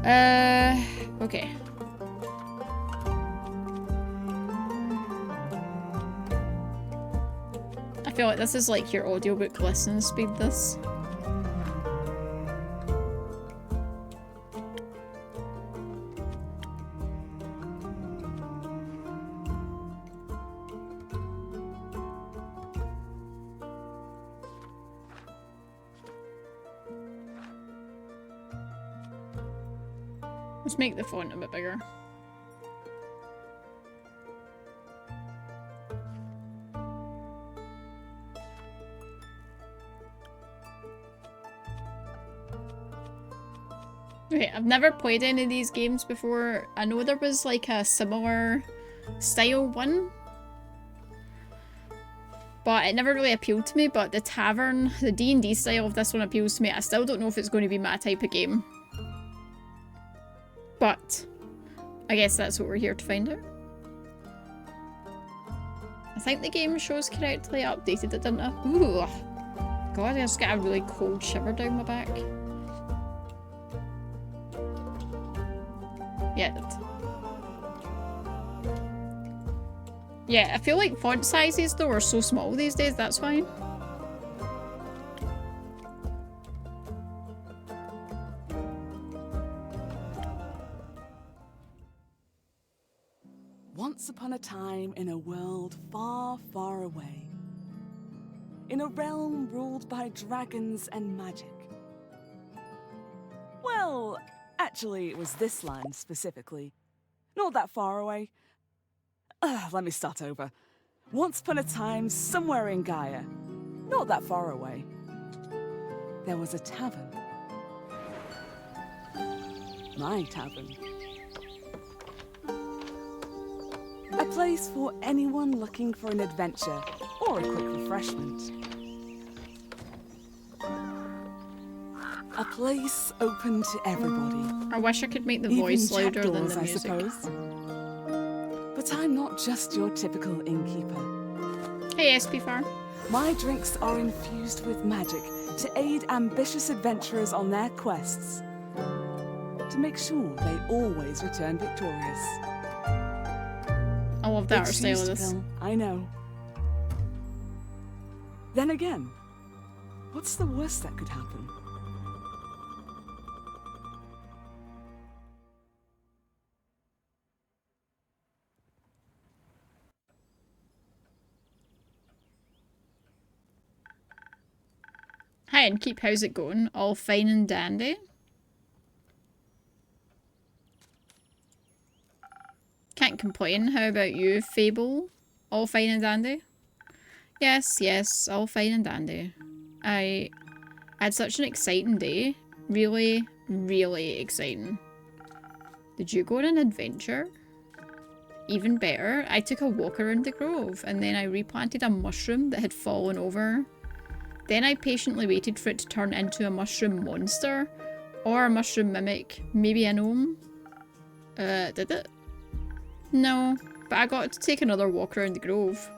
Okay. I feel like this is like your audiobook listening speed, this. Let's make the font a bit bigger. Okay, I've never played any of these games before. I know there was like a similar style one, but it never really appealed to me. But the Tavern, the D&D style of this one appeals to me. I still don't know if it's going to be my type of game. But I guess that's what we're here to find out. I think the game shows correctly. I updated it, didn't I? Ooh. God, I just got a really cold shiver down my back. Yeah, I feel like font sizes though are so small these days, that's why. Once upon a time in a world far, far away. In a realm ruled by dragons and magic. Well, actually, it was this land specifically. Not that far away. Let me start over. Once upon a time, somewhere in Gaia, not that far away, there was a tavern. My tavern. A place for anyone looking for an adventure or a quick refreshment. A place open to everybody. I wish I could make the voice louder than the music. I suppose. But I'm not just your typical innkeeper. Hey, SP4. My drinks are infused with magic to aid ambitious adventurers on their quests. To make sure they always return victorious. I love the art style of this. I know. Then again, what's the worst that could happen? Hi, and keep, how's it going? All fine and dandy? Can't complain. How about you, Fable? All fine and dandy? Yes, yes, all fine and dandy. I had such an exciting day. Really, really exciting. Did you go on an adventure? Even better, I took a walk around the grove and then I replanted a mushroom that had fallen over. Then I patiently waited for it to turn into a mushroom monster or a mushroom mimic, maybe a gnome. Did it? No, but I got to take another walk around the grove.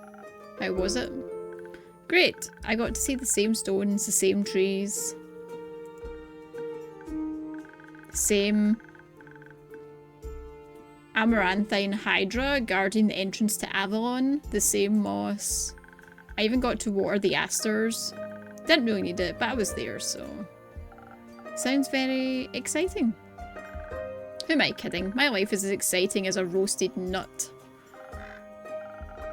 How was it? Great, I got to see the same stones, the same trees. Same amaranthine hydra guarding the entrance to Avalon, the same moss. I even got to water the asters. Didn't really need it, but I was there, so... Sounds very exciting. Who am I kidding? My life is as exciting as a roasted nut.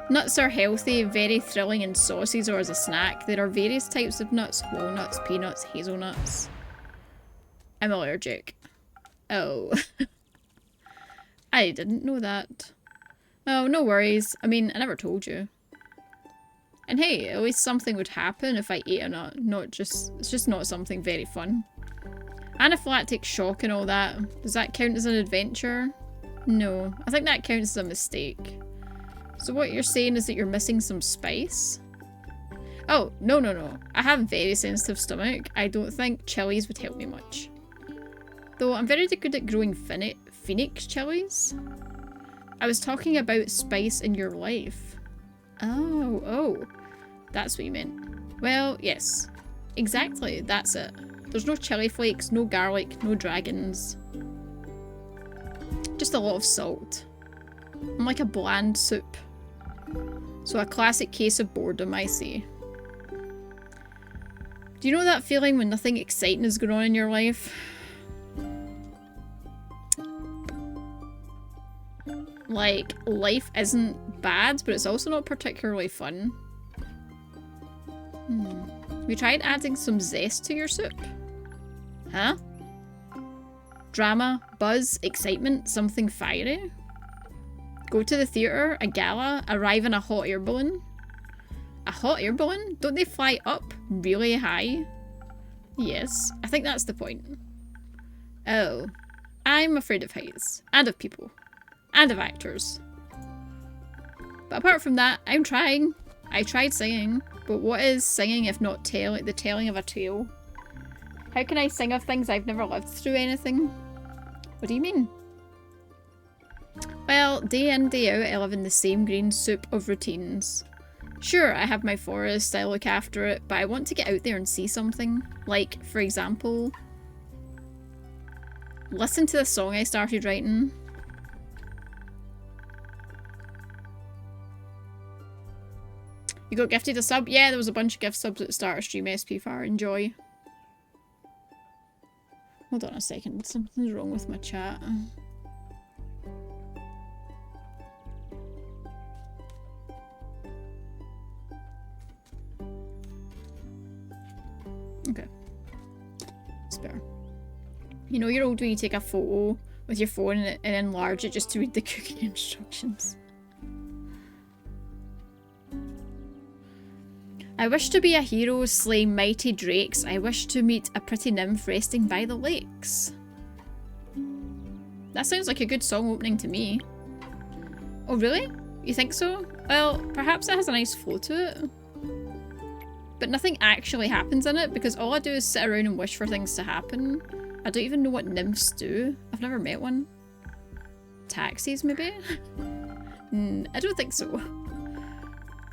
Nuts are healthy, very thrilling and saucies or as a snack. There are various types of nuts, walnuts, peanuts, hazelnuts. I'm allergic. Oh. I didn't know that. Oh, no worries. I mean, I never told you. And hey, at least something would happen if I ate a nut. It's just not something very fun. Anaphylactic shock and all that. Does that count as an adventure? No, I think that counts as a mistake. So what you're saying is that you're missing some spice? Oh, no. I have a very sensitive stomach. I don't think chilies would help me much. Though I'm very good at growing phoenix chilies. I was talking about spice in your life. Oh. That's what you meant. Well, yes. Exactly, that's it. There's no chili flakes, no garlic, no dragons. Just a lot of salt. I'm like a bland soup. So a classic case of boredom, I say. Do you know that feeling when nothing exciting is going on in your life? Like, life isn't bad, but it's also not particularly fun. We tried adding some zest to your soup. Huh? Drama, buzz, excitement, something fiery? Go to the theatre, a gala, arrive in a hot air balloon? A hot air balloon? Don't they fly up really high? Yes, I think that's the point. Oh, I'm afraid of heights. And of people. And of actors. But apart from that, I'm trying. I tried singing. But what is singing if not the telling of a tale? How can I sing of things I've never lived through anything? What do you mean? Well, day in, day out, I live in the same green soup of routines. Sure, I have my forest, I look after it, but I want to get out there and see something. Like, for example, listen to the song I started writing. You got gifted a sub? Yeah, there was a bunch of gift subs at the start of stream. SP4, enjoy. Hold on a second, something's wrong with my chat. Okay. Spare. You know you're old when you take a photo with your phone and enlarge it just to read the cooking instructions. I wish to be a hero slaying mighty drakes. I wish to meet a pretty nymph resting by the lakes. That sounds like a good song opening to me. Oh really? You think so? Well, perhaps it has a nice flow to it. But nothing actually happens in it because all I do is sit around and wish for things to happen. I don't even know what nymphs do. I've never met one. Taxis, maybe? I don't think so.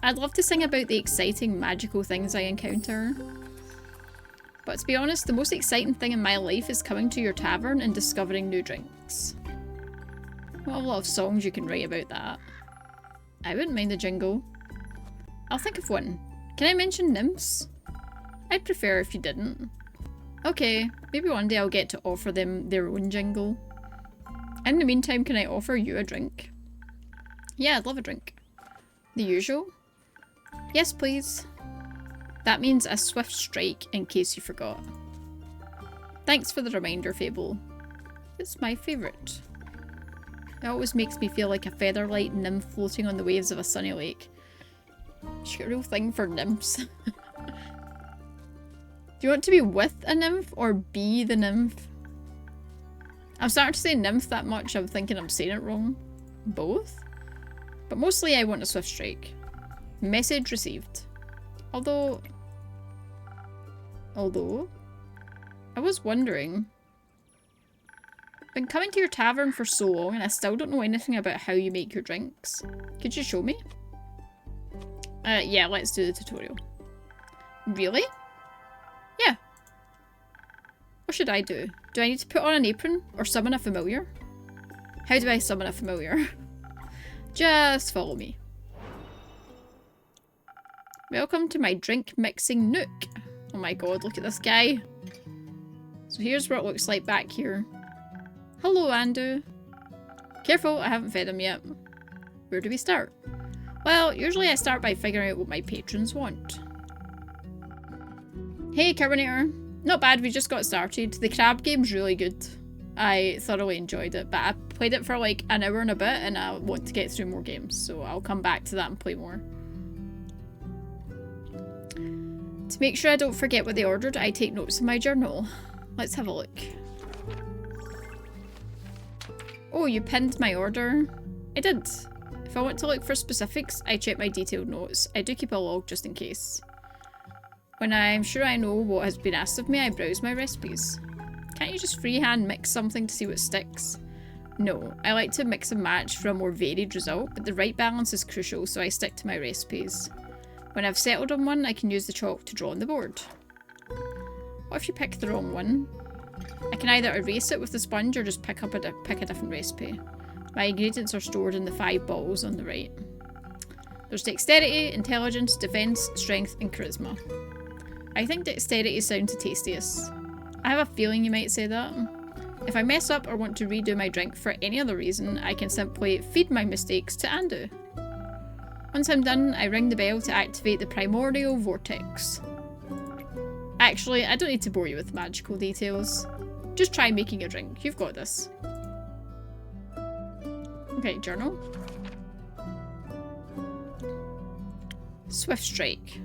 I'd love to sing about the exciting, magical things I encounter. But to be honest, the most exciting thing in my life is coming to your tavern and discovering new drinks. What a lot of songs you can write about that. I wouldn't mind a jingle. I'll think of one. Can I mention nymphs? I'd prefer if you didn't. Okay, maybe one day I'll get to offer them their own jingle. In the meantime, can I offer you a drink? Yeah, I'd love a drink. The usual? Yes, please. That means a swift strike, in case you forgot. Thanks for the reminder, Fable. It's my favourite. It always makes me feel like a featherlight nymph floating on the waves of a sunny lake. She's got a real thing for nymphs. Do you want to be with a nymph or be the nymph? I'm starting to say nymph that much, I'm thinking I'm saying it wrong. Both? But mostly I want a swift strike. Message received. Although, I was wondering. I've been coming to your tavern for so long and I still don't know anything about how you make your drinks. Could you show me? Yeah, let's do the tutorial. Really? Yeah. What should I do? Do I need to put on an apron or summon a familiar? How do I summon a familiar? Just follow me. Welcome to my drink mixing nook. Oh my god, look at this guy. So here's what it looks like back here. Hello, Andu. Careful, I haven't fed him yet. Where do we start? Well, usually I start by figuring out what my patrons want. Hey, Carbinator. Not bad, we just got started. The crab game's really good. I thoroughly enjoyed it, but I played it for like an hour and a bit and I want to get through more games, so I'll come back to that and play more. To make sure I don't forget what they ordered, I take notes in my journal. Let's have a look. Oh, you pinned my order? I did. If I want to look for specifics, I check my detailed notes. I do keep a log just in case. When I'm sure I know what has been asked of me, I browse my recipes. Can't you just freehand mix something to see what sticks? No, I like to mix and match for a more varied result, but the right balance is crucial, so I stick to my recipes. When I've settled on one, I can use the chalk to draw on the board. What if you pick the wrong one? I can either erase it with the sponge or just pick a different recipe. My ingredients are stored in the 5 bottles on the right. There's dexterity, intelligence, defense, strength, and charisma. I think dexterity sounds the tastiest. I have a feeling you might say that. If I mess up or want to redo my drink for any other reason, I can simply feed my mistakes to Andu. Once I'm done, I ring the bell to activate the primordial vortex. Actually, I don't need to bore you with magical details. Just try making a drink. You've got this. Okay, journal. Swift strike.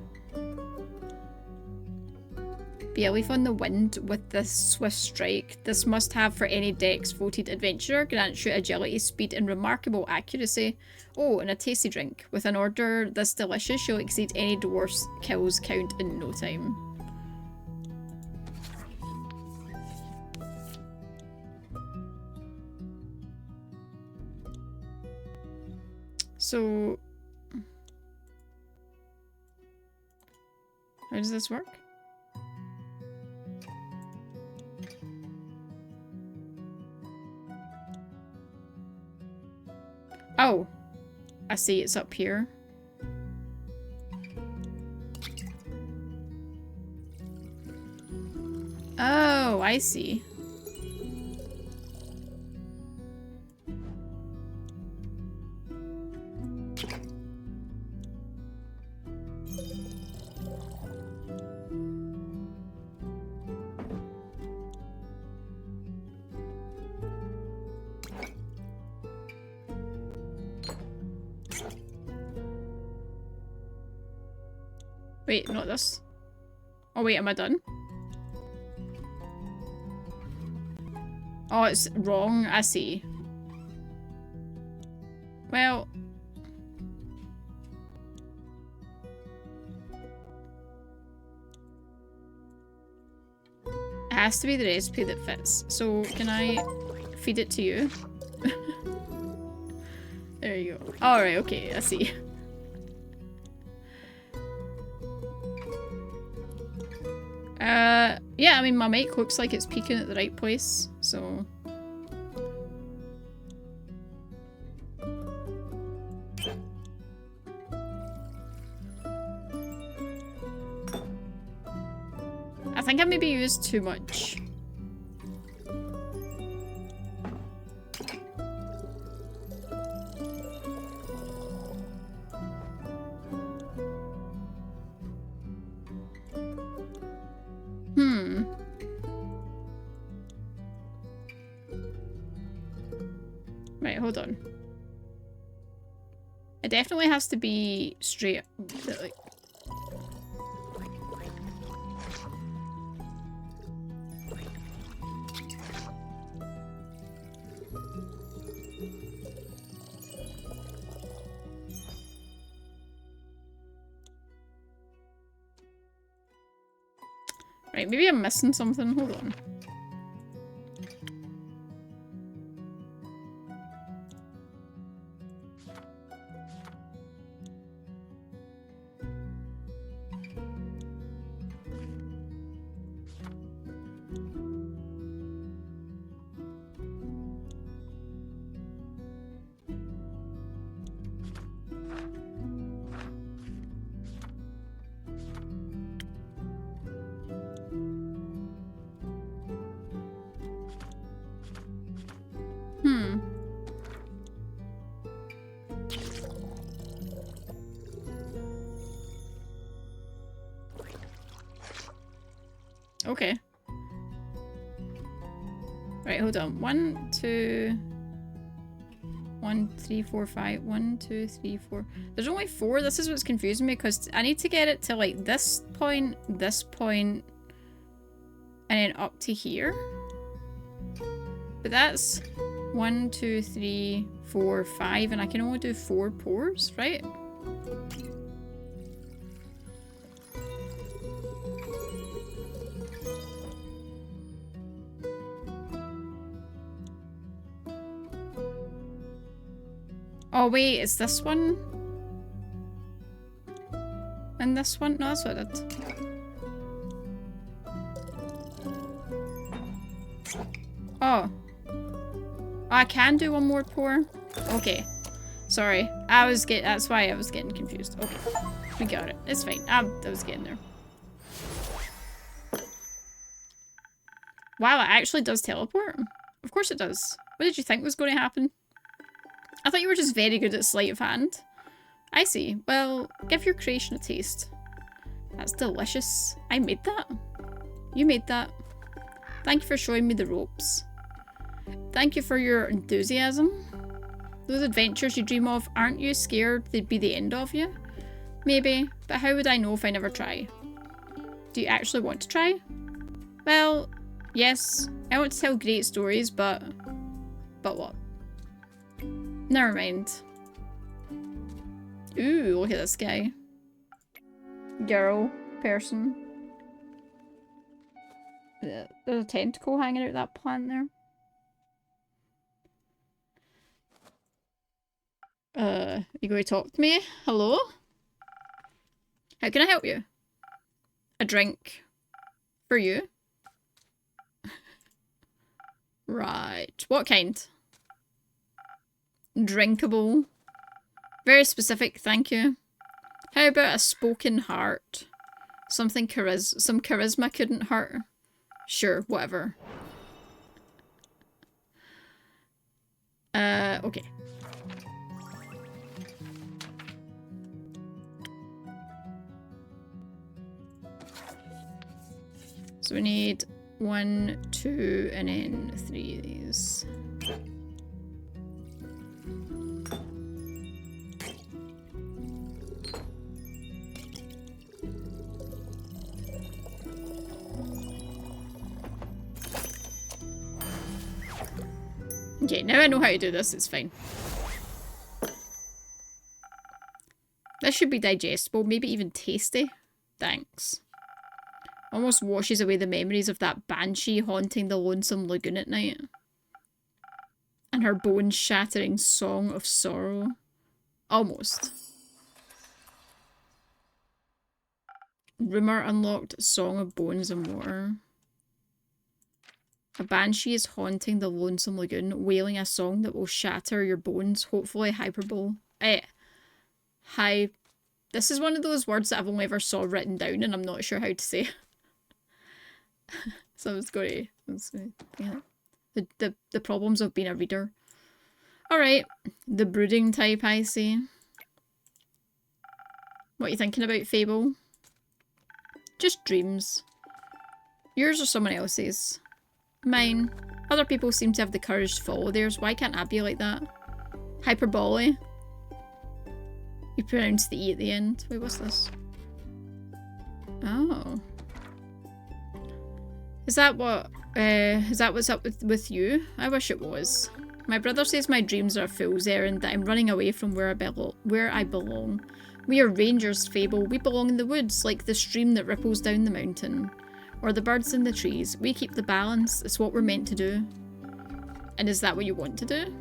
Be a leaf on the wind with this swift strike. This must have for any dex voted adventurer. Grants you agility, speed, and remarkable accuracy. Oh, and a tasty drink. With an order this delicious, you'll exceed any dwarf's kills count in no time. So, how does this work? Oh, I see, it's up here. Oh, I see. Wait, not this. Oh wait, am I done? Oh, it's wrong. I see. Well... it has to be the recipe that fits. So, can I feed it to you? There you go. Alright, okay, I see. Yeah, I mean, my mic looks like it's peaking at the right place, so... I think I maybe used too much. Right, hold on. It definitely has to be straight, like... Right, maybe I'm missing something. Hold on. Okay. Right, hold on. 1, 2... 1, 3, 4, 5. 1, 2, 3, 4. There's only 4. This is what's confusing me because I need to get it to like this point, and then up to here. But that's 1, 2, 3, 4, 5, and I can only do 4 pours, right? Oh wait, it's this one? And this one? No, that's what I did. Oh. I can do one more pour? Okay. Sorry. That's why I was getting confused. Okay. We got it. It's fine. I was getting there. Wow, it actually does teleport. Of course it does. What did you think was going to happen? I thought you were just very good at sleight of hand. I see. Well, give your creation a taste. That's delicious. I made that. You made that. Thank you for showing me the ropes. Thank you for your enthusiasm. Those adventures you dream of, aren't you scared they'd be the end of you? Maybe, but how would I know if I never try? Do you actually want to try? Well, yes. I want to tell great stories, but... But what? Never mind. Ooh, look at this guy. Girl. Person. There's a tentacle hanging out that plant there. You going to talk to me? Hello? How can I help you? A drink. For you? Right. What kind? Drinkable. Very specific, thank you. How about a spoken heart? Some charisma couldn't hurt. Sure, whatever. Okay. So we need 1, 2, and then 3 of these. Okay, now I know how to do this, it's fine. This should be digestible, maybe even tasty. Thanks. Almost washes away the memories of that banshee haunting the lonesome lagoon at night. And her bone-shattering song of sorrow. Almost. Rumour unlocked, Song of Bones and Water. A banshee is haunting the lonesome lagoon, wailing a song that will shatter your bones, hopefully hyperbole. This is one of those words that I've only ever saw written down and I'm not sure how to say. So I was going to... Yeah. The problems of being a reader. Alright. The brooding type, I see. What are you thinking about, Fable? Just dreams. Yours or someone else's? Mine. Other people seem to have the courage to follow theirs. Why can't I be like that? Hyperbole. You pronounce the E at the end. Wait, what's this? Oh. Is that what's up with you? I wish it was. My brother says my dreams are a fool's errand, that I'm running away from where I belong. We are rangers, Fable. We belong in the woods, like the stream that ripples down the mountain. Or the birds in the trees. We keep the balance. It's what we're meant to do. And is that what you want to do?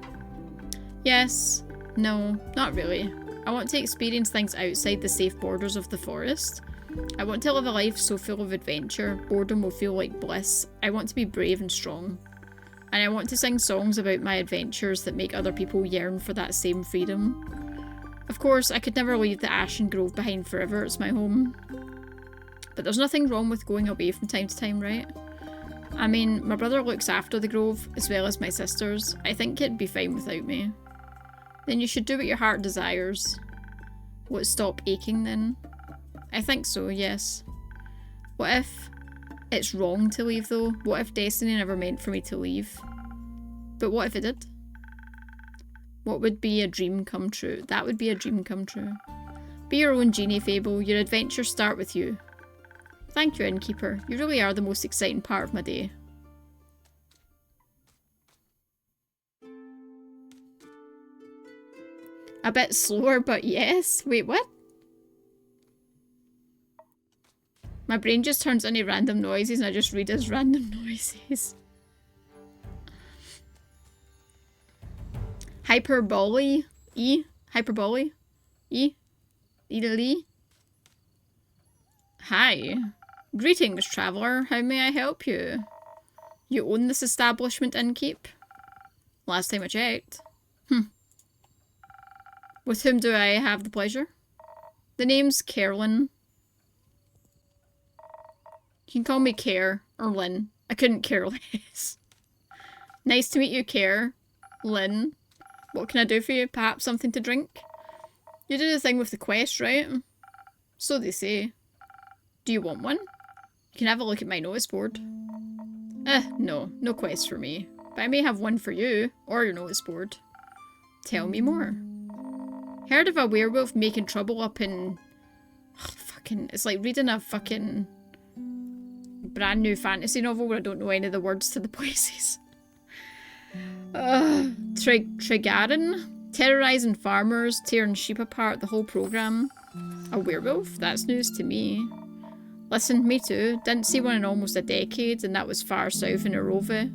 Yes. No, not really. I want to experience things outside the safe borders of the forest. I want to live a life so full of adventure, boredom will feel like bliss. I want to be brave and strong. And I want to sing songs about my adventures that make other people yearn for that same freedom. Of course, I could never leave the Ashen Grove behind forever, it's my home. But there's nothing wrong with going away from time to time, right? I mean, my brother looks after the Grove, as well as my sisters. I think it'd be fine without me. Then you should do what your heart desires. Will it stop aching then? I think so, yes. What if it's wrong to leave though? What if destiny never meant for me to leave? But what if it did? What would be a dream come true? That would be a dream come true. Be your own genie, Fable. Your adventures start with you. Thank you, Innkeeper. You really are the most exciting part of my day. A bit slower, but yes. Wait, what? My brain just turns into random noises and I just read as random noises. Hyperbole? E? Hyperbole? E? Italy? Hi. Greetings, traveller. How may I help you? You own this establishment, Innkeep? Last time I checked. With whom do I have the pleasure? The name's Carolyn. You can call me Care or Lynn. I couldn't care less. Nice to meet you, Care. Lynn. What can I do for you? Perhaps something to drink? You did the thing with the quest, right? So they say. Do you want one? You can have a look at my notice board. No. No quest for me. But I may have one for you, or your notice board. Tell me more. Heard of a werewolf making trouble up in... it's like reading a fucking brand new fantasy novel where I don't know any of the words to the places. Tregarin? Terrorizing farmers, tearing sheep apart, the whole programme. A werewolf? That's news to me. Listen, me too. Didn't see one in almost a decade, and that was far south in Arove.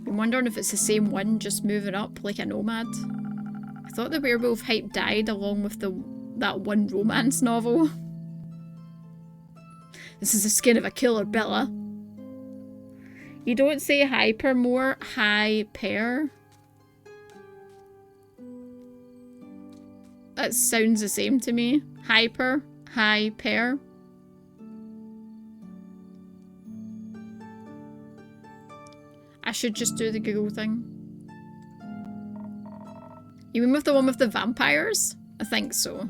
I'm wondering if it's the same one, just moving up like a nomad. I thought the werewolf hype died along with that one romance novel. This is the skin of a killer, Bella. You don't say hyper more, hyper. That sounds the same to me. Hyper, hyper. I should just do the Google thing. You mean with the one with the vampires? I think so.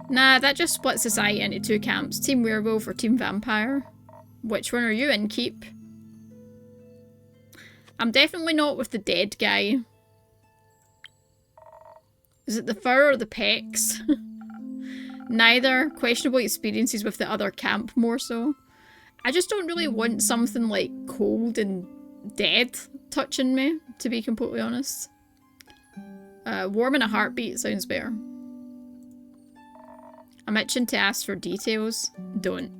Nah, that just splits society into two camps. Team werewolf or team vampire. Which one are you in, Keep? I'm definitely not with the dead guy. Is it the fur or the pecs? Neither. Questionable experiences with the other camp more so. I just don't really want something like cold and dead touching me, to be completely honest. Warm in a heartbeat sounds better. I'm itching to ask for details. Don't.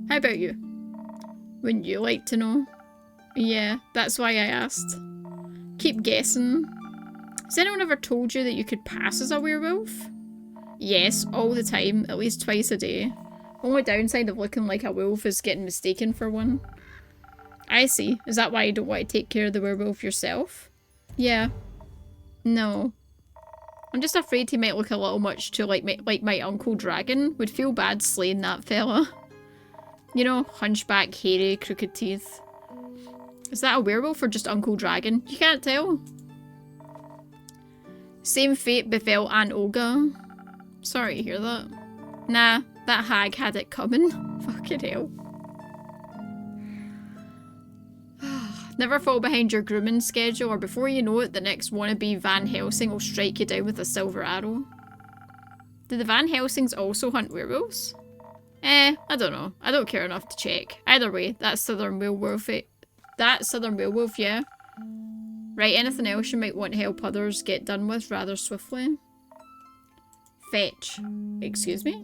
How about you? Wouldn't you like to know? Yeah, that's why I asked. Keep guessing. Has anyone ever told you that you could pass as a werewolf? Yes, all the time, at least twice a day. Only downside of looking like a wolf is getting mistaken for one. I see. Is that why you don't want to take care of the werewolf yourself? Yeah. No. I'm just afraid he might look a little much too like my Uncle Dragon. Would feel bad slaying that fella. You know, hunchback, hairy, crooked teeth. Is that a werewolf or just Uncle Dragon? You can't tell. Same fate befell Aunt Olga. Sorry to hear that. Nah, that hag had it coming. Fucking hell. Never fall behind your grooming schedule, or before you know it, the next wannabe Van Helsing will strike you down with a silver arrow. Do the Van Helsings also hunt werewolves? I don't know. I don't care enough to check. Either way, that's Southern Werewolf. That's Southern Werewolf, yeah. Right, anything else you might want to help others get done with rather swiftly? Fetch. Excuse me?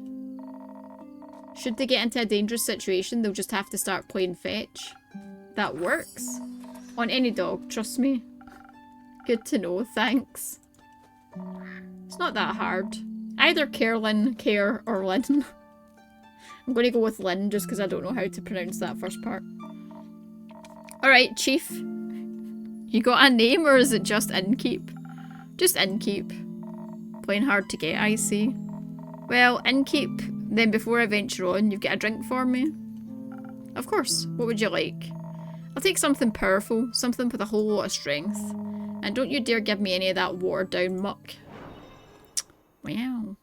Should they get into a dangerous situation, they'll just have to start playing fetch. That works. On any dog, trust me. Good to know, thanks. It's not that hard. Either Carolyn, Care, or Lynn. I'm going to go with Lynn just because I don't know how to pronounce that first part. Alright, Chief. You got a name or is it just Innkeep? Just Innkeep. Playing hard to get, I see. Well, Innkeep, then before I venture on, you've got a drink for me? Of course. What would you like? I'll take something powerful, something with a whole lot of strength. And don't you dare give me any of that watered down muck. Wow.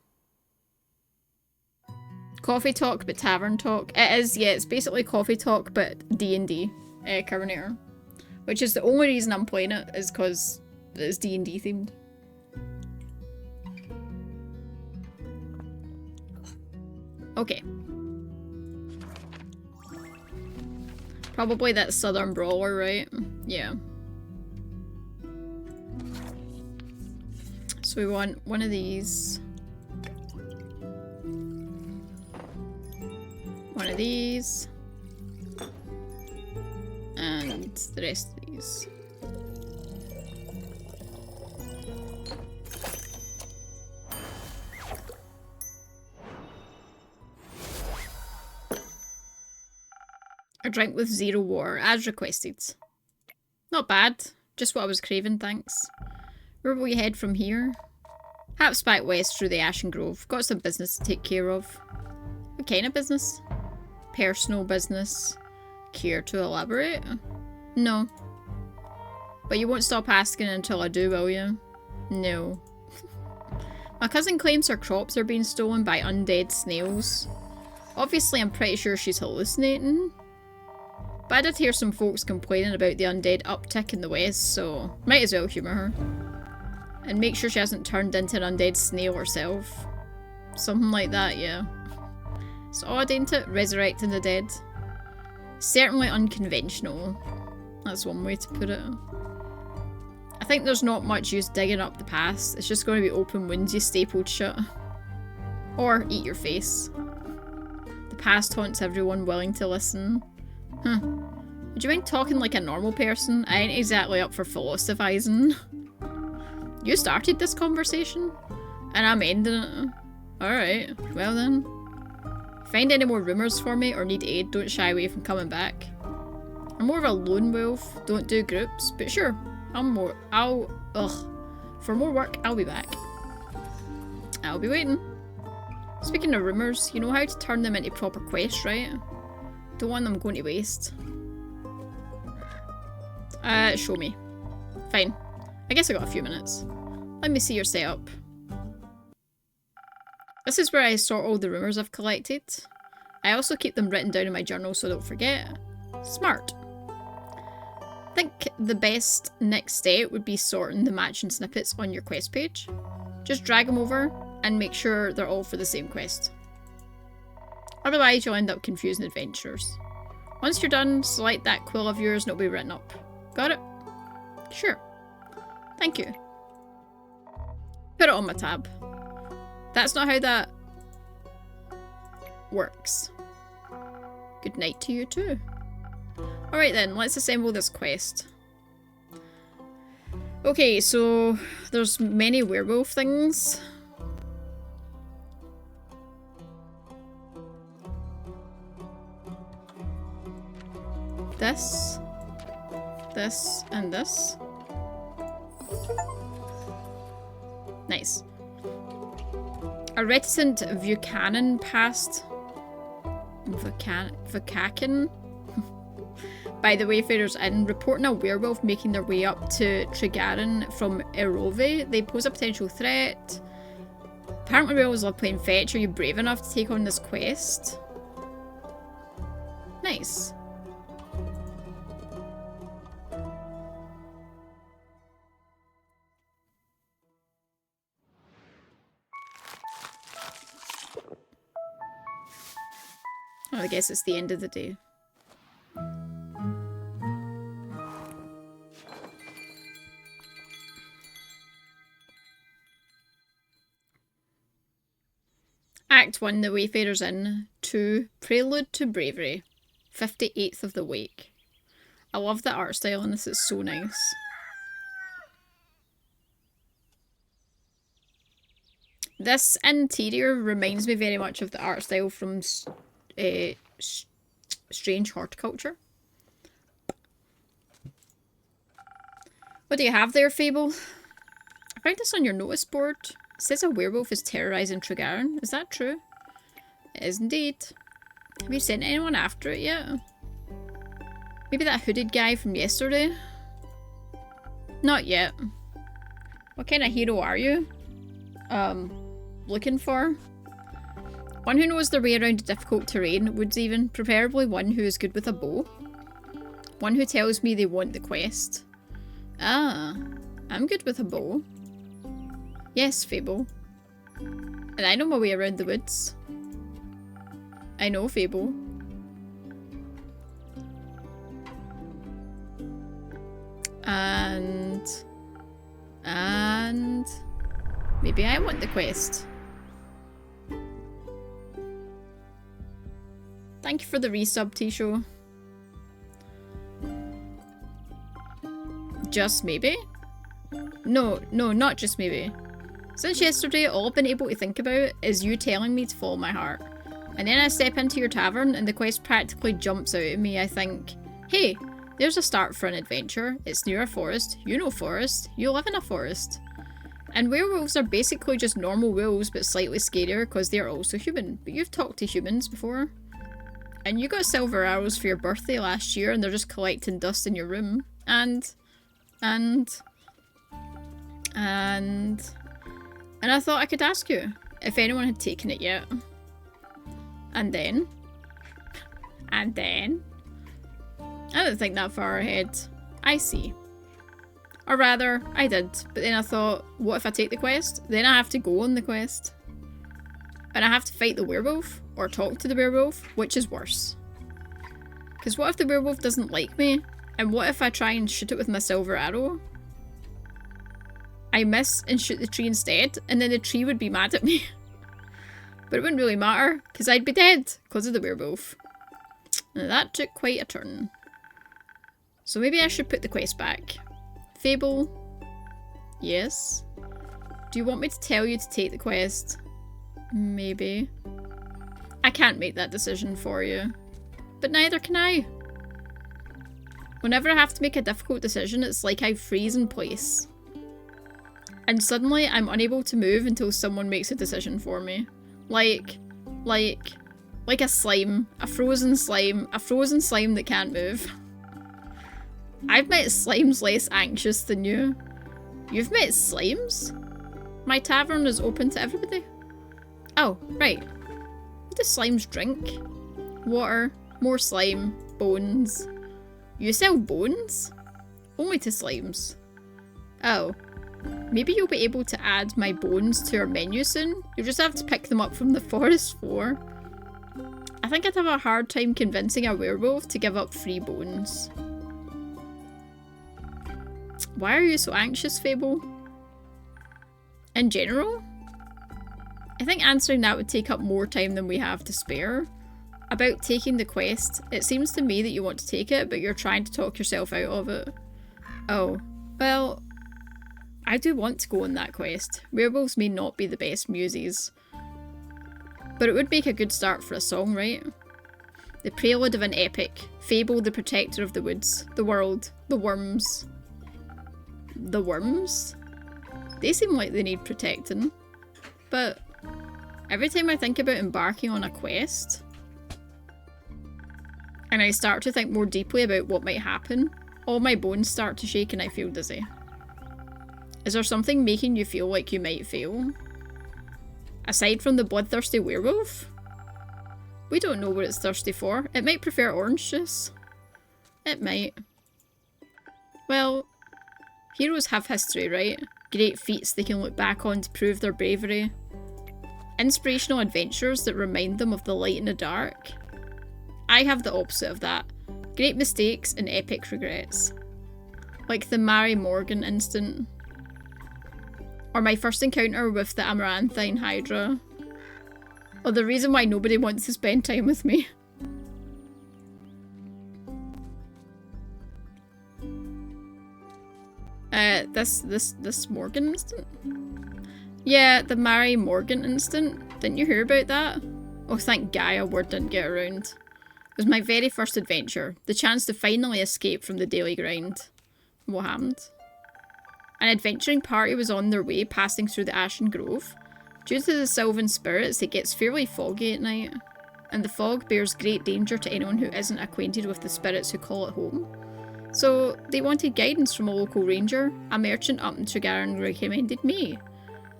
Coffee talk, but tavern talk. It is, yeah, it's basically coffee talk, but D&D, Carbonator. Which is the only reason I'm playing it, is because it's D&D themed. Okay. Probably that Southern Brawler, right? Yeah. So we want one of these. One of these. And the rest of these. drink with 0 water, as requested. Not bad. Just what I was craving, thanks. Where will we head from here? Perhaps back west through the Ashen Grove. Got some business to take care of. What kind of business? Personal business. Care to elaborate? No. But you won't stop asking until I do, will you? No. My cousin claims her crops are being stolen by undead snails. Obviously, I'm pretty sure she's hallucinating. But I did hear some folks complaining about the undead uptick in the west, so might as well humour her. And make sure she hasn't turned into an undead snail herself. Something like that, yeah. It's odd, ain't it? Resurrecting the dead. Certainly unconventional. That's one way to put it. I think there's not much use digging up the past. It's just going to be open wounds you stapled shut. Or eat your face. The past haunts everyone willing to listen. Huh. Would you mind talking like a normal person? I ain't exactly up for philosophizing. You started this conversation? And I'm ending it. Alright, well then. Find any more rumours for me or need aid, don't shy away from coming back. I'm more of a lone wolf, don't do groups, but sure, for more work, I'll be back. I'll be waiting. Speaking of rumours, you know how to turn them into proper quests, right? Don't want them going to waste. Show me. Fine. I guess I got a few minutes. Let me see your setup. This is where I sort all the rumours I've collected. I also keep them written down in my journal so I don't forget. Smart. I think the best next step would be sorting the matching snippets on your quest page. Just drag them over and make sure they're all for the same quest. Otherwise you'll end up confusing adventurers. Once you're done, select that quill of yours and it'll be written up. Got it? Sure. Thank you. Put it on my tab. That's not how that works. Good night to you too. Alright then, let's assemble this quest. Okay, so there's many werewolf things. This, and this. Nice. A reticent Vucanin passed. Vucakin? By the Wayfarers Inn, reporting a werewolf making their way up to Trigarin from Erove. They pose a potential threat. Apparently werewolves love playing fetch. Are you brave enough to take on this quest? Nice. Oh, I guess it's the end of the day. Act 1, The Wayfarers Inn. 2, Prelude to Bravery. 58th of the Wake. I love the art style on this, it's so nice. This interior reminds me very much of the art style from Strange Horticulture. What do you have there, Fable? I found this on your notice board. It says a werewolf is terrorising Trigarin. Is that true? It is indeed. Have you sent anyone after it yet? Maybe that hooded guy from yesterday? Not yet. What kind of hero are you? Looking for? One who knows their way around difficult terrain, woods even, preferably one who is good with a bow. One who tells me they want the quest. Ah, I'm good with a bow. Yes, Fable. And I know my way around the woods. I know, Fable. And maybe I want the quest. Thank you for the resub, T-Show. Just maybe? No, not just maybe. Since yesterday, all I've been able to think about is you telling me to follow my heart. And then I step into your tavern and the quest practically jumps out at me. I think, hey, there's a start for an adventure. It's near a forest. You know forest. You live in a forest. And werewolves are basically just normal wolves but slightly scarier because they're also human. But you've talked to humans before. And you got silver arrows for your birthday last year and they're just collecting dust in your room. And I thought I could ask you if anyone had taken it yet. And then I didn't think that far ahead. I see. Or rather, I did, but then I thought, what if I take the quest? Then I have to go on the quest. And I have to fight the werewolf, or talk to the werewolf, which is worse. Because what if the werewolf doesn't like me? And what if I try and shoot it with my silver arrow? I miss and shoot the tree instead, and then the tree would be mad at me. But it wouldn't really matter, because I'd be dead, because of the werewolf. And that took quite a turn. So maybe I should put the quest back. Fable? Yes? Do you want me to tell you to take the quest? Maybe. I can't make that decision for you. But neither can I. Whenever I have to make a difficult decision, it's like I freeze in place. And suddenly I'm unable to move until someone makes a decision for me. Like a slime. A frozen slime that can't move. I've met slimes less anxious than you. You've met slimes? My tavern is open to everybody. Oh, right. What do slimes drink? Water, more slime, bones. You sell bones? Only to slimes. Oh. Maybe you'll be able to add my bones to our menu soon. You'll just have to pick them up from the forest floor. I think I'd have a hard time convincing a werewolf to give up free bones. Why are you so anxious, Fable? In general? I think answering that would take up more time than we have to spare. About taking the quest, it seems to me that you want to take it, but you're trying to talk yourself out of it. Oh, well, I do want to go on that quest. Werewolves may not be the best muses. But it would make a good start for a song, right? The prelude of an epic. Fable, the protector of the woods, the world, the worms. The worms? They seem like they need protecting. But every time I think about embarking on a quest, and I start to think more deeply about what might happen, all my bones start to shake and I feel dizzy. Is there something making you feel like you might fail? Aside from the bloodthirsty werewolf? We don't know what it's thirsty for. It might prefer orange juice. It might. Well, heroes have history, right? Great feats they can look back on to prove their bravery. Inspirational adventures that remind them of the light in the dark. I have the opposite of that. Great mistakes and epic regrets. Like the Mary Morgan incident. Or my first encounter with the Amaranthine Hydra. Or the reason why nobody wants to spend time with me. This Morgan incident? Yeah, the Mary Morgan incident. Didn't you hear about that? Oh, thank Gaia word didn't get around. It was my very first adventure. The chance to finally escape from the daily grind. What happened? An adventuring party was on their way passing through the Ashen Grove. Due to the Sylvan spirits, it gets fairly foggy at night. And the fog bears great danger to anyone who isn't acquainted with the spirits who call it home. So they wanted guidance from a local ranger. A merchant up in Tregarron recommended me.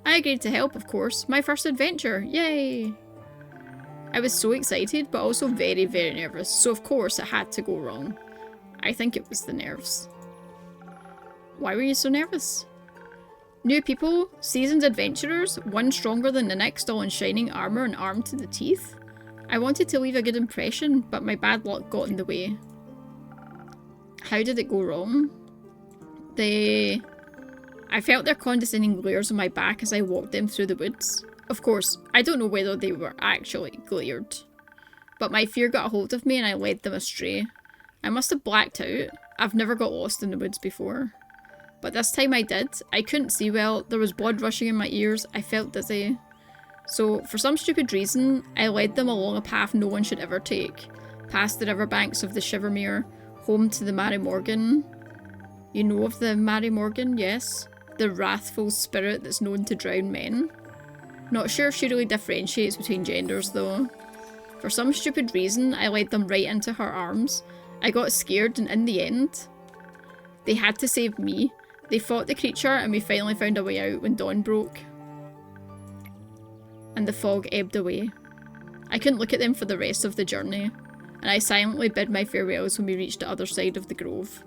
I agreed to help, of course. My first adventure. Yay! I was so excited, but also very, very nervous. So of course it had to go wrong. I think it was the nerves. Why were you so nervous? New people, seasoned adventurers, one stronger than the next, all in shining armour and armed to the teeth. I wanted to leave a good impression, but my bad luck got in the way. How did it go wrong? I felt their condescending glares on my back as I walked them through the woods. Of course, I don't know whether they were actually glared. But my fear got a hold of me and I led them astray. I must have blacked out. I've never got lost in the woods before. But this time I did. I couldn't see well. There was blood rushing in my ears. I felt dizzy. So, for some stupid reason, I led them along a path no one should ever take. Past the riverbanks of the Shivermere, home to the Mary Morgan. You know of the Mary Morgan, yes? The wrathful spirit that's known to drown men. Not sure if she really differentiates between genders, though. For some stupid reason, I led them right into her arms. I got scared, and in the end, they had to save me. They fought the creature, and we finally found a way out when dawn broke. And the fog ebbed away. I couldn't look at them for the rest of the journey, and I silently bid my farewells when we reached the other side of the grove.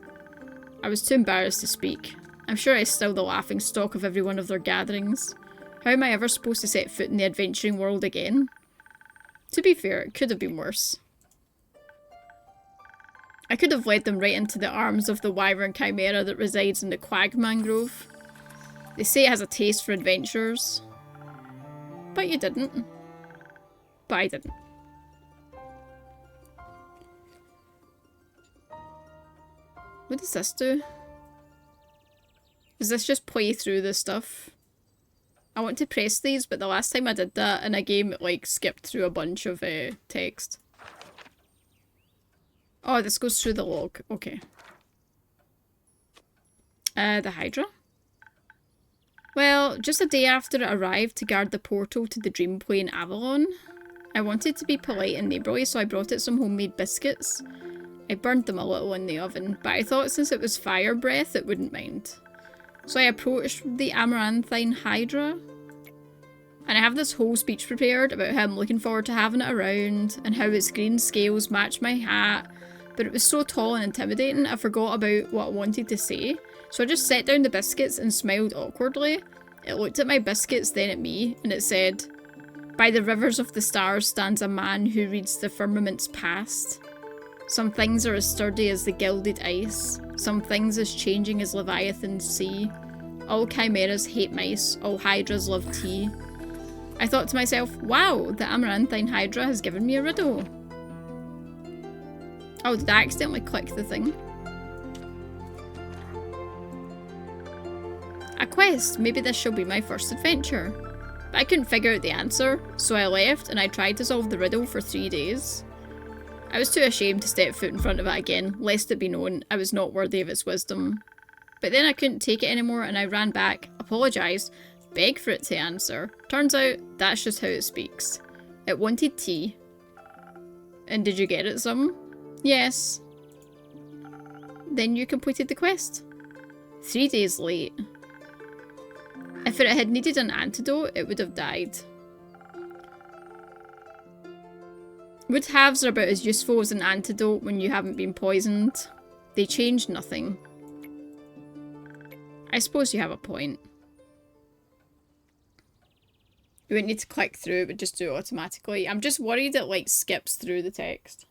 I was too embarrassed to speak. I'm sure I was still the laughing stock of every one of their gatherings. How am I ever supposed to set foot in the adventuring world again? To be fair, it could have been worse. I could have led them right into the arms of the wyvern chimera that resides in the Quag Mangrove. They say it has a taste for adventurers. But you didn't. But I didn't. What does this do? Does this just play through the stuff? I want to press these, but the last time I did that in a game, it like skipped through a bunch of text. Oh, this goes through the log. Okay. The Hydra? Well, just a day after it arrived to guard the portal to the dream plane Avalon, I wanted to be polite and neighbourly, so I brought it some homemade biscuits. I burned them a little in the oven, but I thought since it was fire breath, it wouldn't mind. So I approached the Amaranthine Hydra, and I have this whole speech prepared about how I'm looking forward to having it around, and how its green scales match my hat, but it was so tall and intimidating I forgot about what I wanted to say, so I just set down the biscuits and smiled awkwardly. It looked at my biscuits, then at me, and it said, "By the rivers of the stars stands a man who reads the firmament's past. Some things are as sturdy as the gilded ice, some things as changing as Leviathan's sea. All chimeras hate mice, all hydras love tea." I thought to myself, wow, the Amaranthine Hydra has given me a riddle. Oh, did I accidentally click the thing? A quest, maybe this shall be my first adventure. But I couldn't figure out the answer, so I left and I tried to solve the riddle for 3 days. I was too ashamed to step foot in front of it again, lest it be known I was not worthy of its wisdom. But then I couldn't take it anymore and I ran back, apologised, begged for it to answer. Turns out, that's just how it speaks. It wanted tea. And did you get it some? Yes. Then you completed the quest. 3 days late. If it had needed an antidote, it would have died. Wood halves are about as useful as an antidote when you haven't been poisoned. They change nothing. I suppose you have a point. You wouldn't need to click through, it would just do it automatically. I'm just worried it like skips through the text.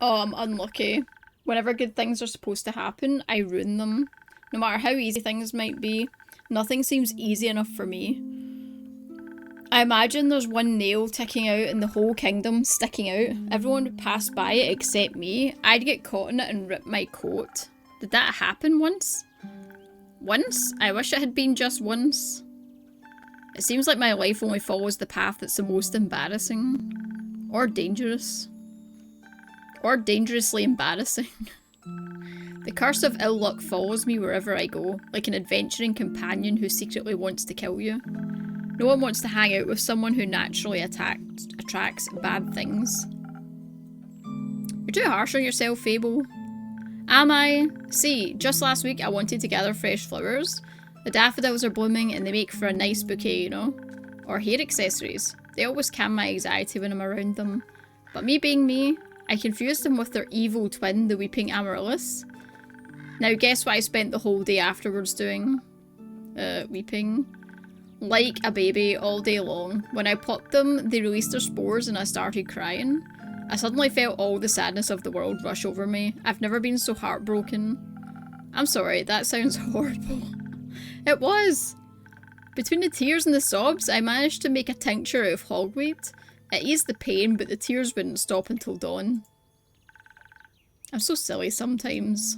Oh, I'm unlucky. Whenever good things are supposed to happen, I ruin them. No matter how easy things might be, nothing seems easy enough for me. I imagine there's one nail ticking out and the whole kingdom sticking out. Everyone would pass by it except me. I'd get caught in it and rip my coat. Did that happen once? Once? I wish it had been just once. It seems like my life only follows the path that's the most embarrassing. Or dangerous. Or dangerously embarrassing. The curse of ill luck follows me wherever I go, like an adventuring companion who secretly wants to kill you. No one wants to hang out with someone who naturally attracts bad things. You're too harsh on yourself, Fable. Am I? See, just last week I wanted to gather fresh flowers. The daffodils are blooming and they make for a nice bouquet, you know? Or hair accessories. They always calm my anxiety when I'm around them. But me being me, I confused them with their evil twin, the Weeping Amaryllis. Now guess what I spent the whole day afterwards doing? Weeping. Like a baby all day long. When I plucked them, they released their spores and I started crying. I suddenly felt all the sadness of the world rush over me. I've never been so heartbroken. I'm sorry, that sounds horrible. It was! Between the tears and the sobs, I managed to make a tincture out of hogweed. It eased the pain, but the tears wouldn't stop until dawn. I'm so silly sometimes.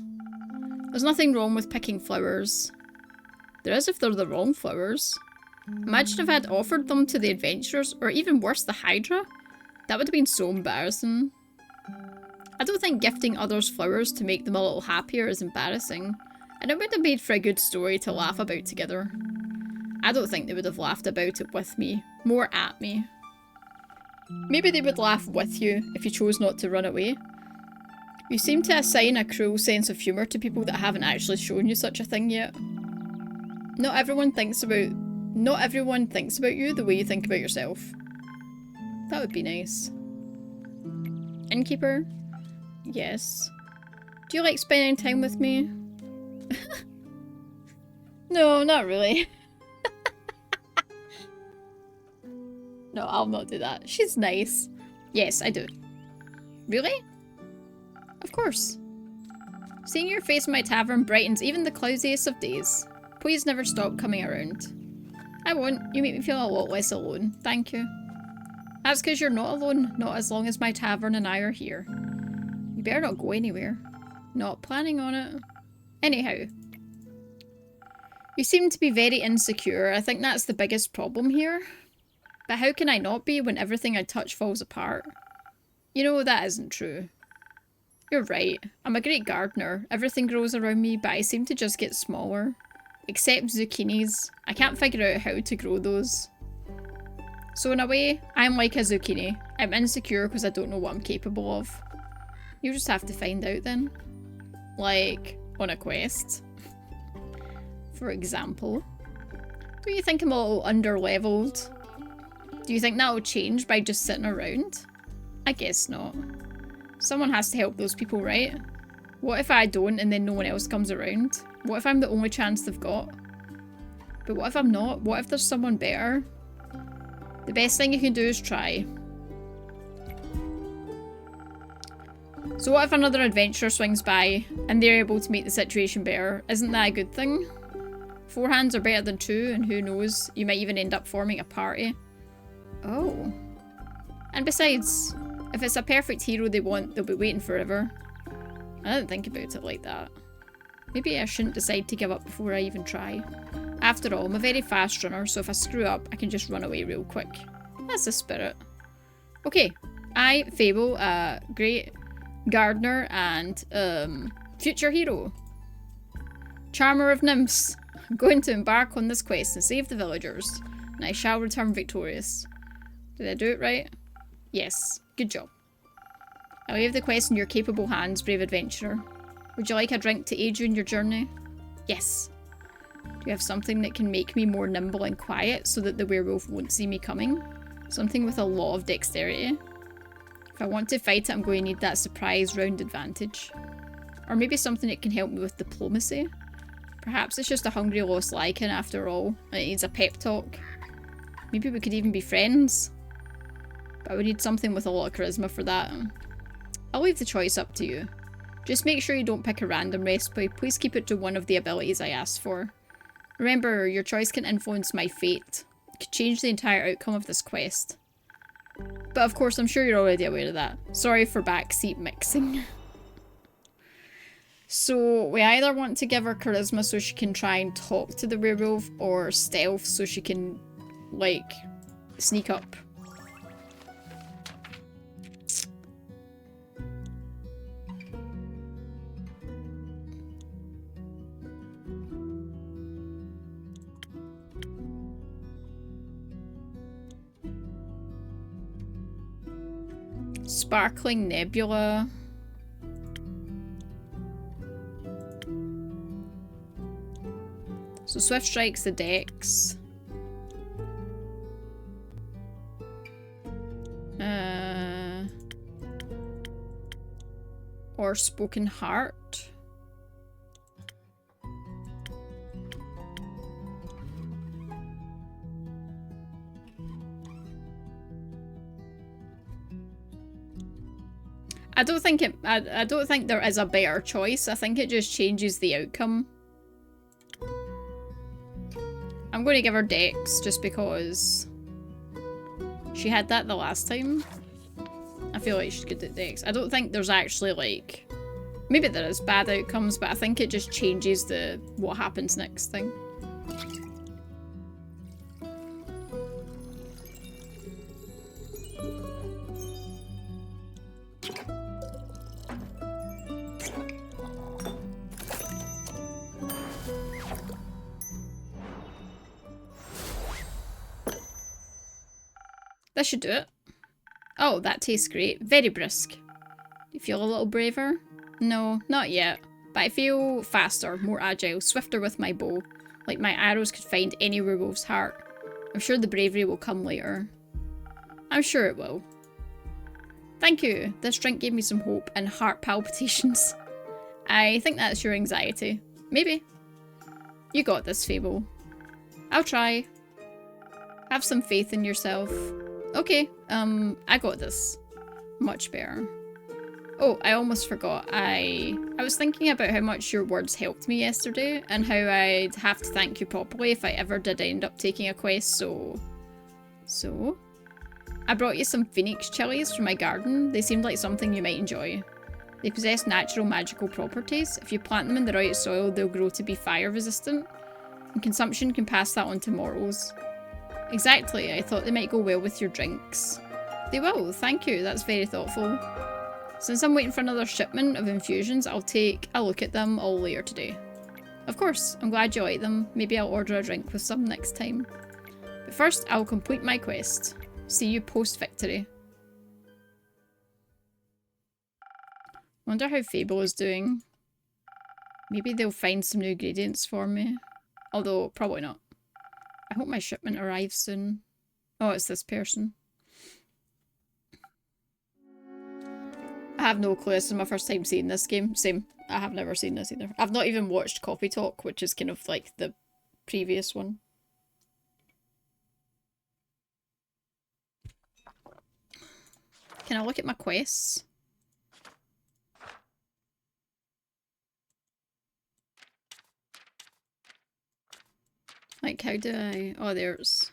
There's nothing wrong with picking flowers. There is if they're the wrong flowers. Imagine if I'd offered them to the adventurers, or even worse, the Hydra. That would have been so embarrassing. I don't think gifting others flowers to make them a little happier is embarrassing, and it would have made for a good story to laugh about together. I don't think they would have laughed about it with me, more at me. Maybe they would laugh with you if you chose not to run away. You seem to assign a cruel sense of humour to people that haven't actually shown you such a thing yet. Not everyone thinks about you the way you think about yourself. That would be nice. Innkeeper? Yes. Do you like spending time with me? No, not really. No, I'll not do that. She's nice. Yes, I do. Really? Of course. Seeing your face in my tavern brightens even the cloudiest of days. Please never stop coming around. I won't. You make me feel a lot less alone. Thank you. That's because you're not alone. Not as long as my tavern and I are here. You better not go anywhere. Not planning on it. Anyhow. You seem to be very insecure. I think that's the biggest problem here. But how can I not be when everything I touch falls apart? You know, that isn't true. You're right. I'm a great gardener. Everything grows around me, but I seem to just get smaller. Except zucchinis. I can't figure out how to grow those. So in a way, I'm like a zucchini. I'm insecure because I don't know what I'm capable of. You just have to find out then. Like, on a quest. For example. Do you think I'm a little under-leveled? Do you think that'll change by just sitting around? I guess not. Someone has to help those people, right? What if I don't and then no one else comes around? What if I'm the only chance they've got? But what if I'm not? What if there's someone better? The best thing you can do is try. So what if another adventurer swings by and they're able to make the situation better? Isn't that a good thing? 4 hands are better than 2, and who knows, you might even end up forming a party. Oh. And besides, if it's a perfect hero they want, they'll be waiting forever. I didn't think about it like that. Maybe I shouldn't decide to give up before I even try. After all, I'm a very fast runner, so if I screw up, I can just run away real quick. That's the spirit. Okay, I, Fable, a great gardener and future hero. Charmer of nymphs. I'm going to embark on this quest and save the villagers, and I shall return victorious. Did I do it right? Yes, good job. I leave the quest in your capable hands, brave adventurer. Would you like a drink to aid you in your journey? Yes. Do you have something that can make me more nimble and quiet so that the werewolf won't see me coming? Something with a lot of dexterity? If I want to fight it, I'm going to need that surprise round advantage. Or maybe something that can help me with diplomacy. Perhaps it's just a hungry lost lichen after all, and it needs a pep talk. Maybe we could even be friends. But I would need something with a lot of charisma for that. I'll leave the choice up to you. Just make sure you don't pick a random recipe. Please keep it to one of the abilities I asked for. Remember, your choice can influence my fate. It could change the entire outcome of this quest. But of course, I'm sure you're already aware of that. Sorry for backseat mixing. So, we either want to give her charisma so she can try and talk to the werewolf, or stealth so she can, like, sneak up. Sparkling Nebula. So Swift Strike's the dex. Or Spoken Heart. I don't think there is a better choice. I think it just changes the outcome. I'm going to give her Dex just because she had that the last time. I feel like she could do Dex. I don't think there's actually like Maybe there is bad outcomes, but I think it just changes the what happens next thing. That should do it. Oh, that tastes great. Very brisk. You feel a little braver? No, not yet. But I feel faster, more agile, swifter with my bow. Like my arrows could find any werewolf's heart. I'm sure the bravery will come later. I'm sure it will. Thank you. This drink gave me some hope and heart palpitations. I think that's your anxiety. Maybe. You got this, Fable. I'll try. Have some faith in yourself. Okay, I got this. Much better. Oh, I almost forgot. I was thinking about how much your words helped me yesterday and how I'd have to thank you properly if I ever did end up taking a quest, so... I brought you some phoenix chilies from my garden. They seemed like something you might enjoy. They possess natural magical properties. If you plant them in the right soil, they'll grow to be fire resistant, and consumption can pass that on to mortals. Exactly, I thought they might go well with your drinks. They will, thank you, that's very thoughtful. Since I'm waiting for another shipment of infusions, I'll take a look at them all later today. Of course, I'm glad you like them. Maybe I'll order a drink with some next time. But first, I'll complete my quest. See you post-victory. Wonder how Fable is doing. Maybe they'll find some new ingredients for me. Although, probably not. I hope my shipment arrives soon. Oh, it's this person. I have no clue. This is my first time seeing this game. Same. I have never seen this either. I've not even watched Coffee Talk, which is kind of like the previous one. Can I look at my quests? Like, how do I... Oh, there's...